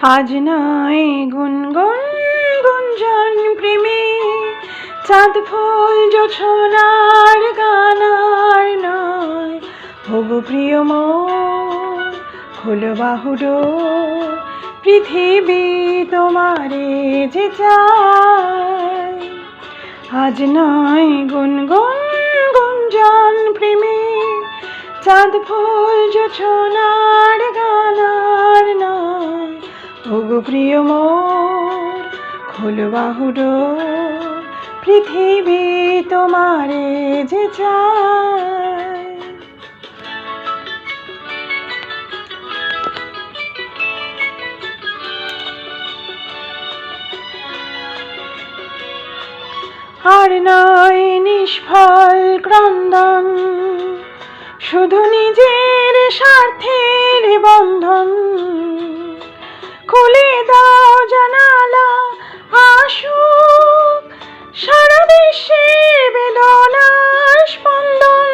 আজ নয় গুনগুন গুঞ্জন প্রেমে চাঁদ ফুল জোছনার গানার নয়। হবু প্রিয় মোর খোলো বাহুডোর, পৃথিবী তোমারে যে চায়। আজ নয় গুনগুন গুঞ্জন প্রেমে চাঁদ ফুল জোছনার গানার নয়। ওগো প্রিয় মোর খোলো বাহুডোর, পৃথিবী তোমারে যে চায়। আর নয় নিষ্ফল ক্রন্দন, শুধু নিজের স্বার্থের বন্ধন। খুলে দাও জানালা, আসুক সারা বিশ্বের বেদনার স্পন্দন।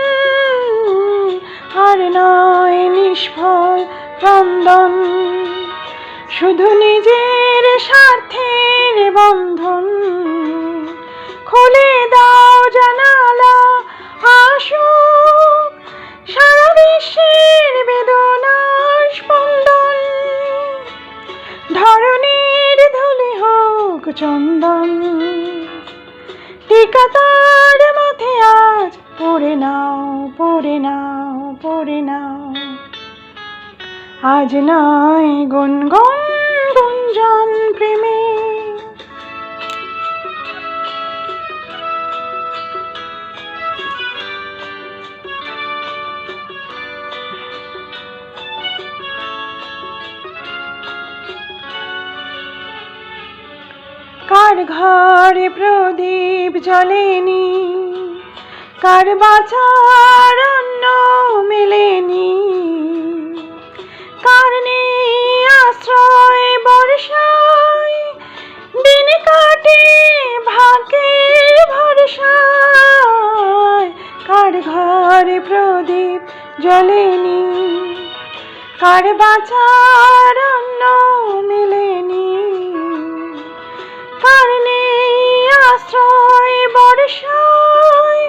আর নয় নিষ্ফল ক্রন্দন, শুধু নিজের স্বার্থের বন্ধন। খুলে দাও জানালা, আসুক সারা বিশ্বের বেদনার স্পন্দন। ধরণীর ধুলি হোক চন্দন, টিকা তার মাথে আজ পড়ে নাও, পড়ে নাও, পড়ে নাও। আজ নয় গুনগুন গুঞ্জন প্রেমে কার ঘরে প্রদীপ জ্বলেনি, কার বাঁচার অন্ন মেলেনি। কার নেই আশ্রয় বর্ষায়, দিন কাটে ভাগ্যের ভরসায়। কার ঘরে প্রদীপ জ্বলেনি, কার বাঁচার অন্ন মেলেনি। কার নেই আশ্রয় বর্ষায়,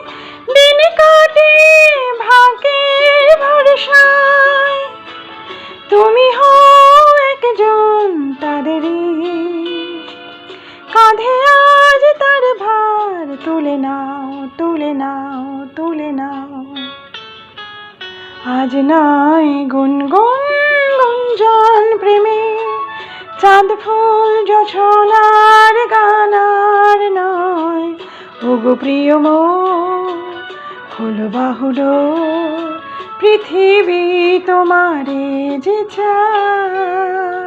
দিন কাটে ভাগ্যের ভরসায়। তুমি হও একজন তাদেরই, কাঁধে আজ তার ভার তুলে নাও, তুলে নাও, তুলে নাও। আজ নয় গুনগুন গুঞ্জন প্রেমে চাঁদ ফুল জোছনার গানার নয়। ওগো প্রিয় মোর খোলো বাহুডোর, পৃথিবী তোমারে যে চায়।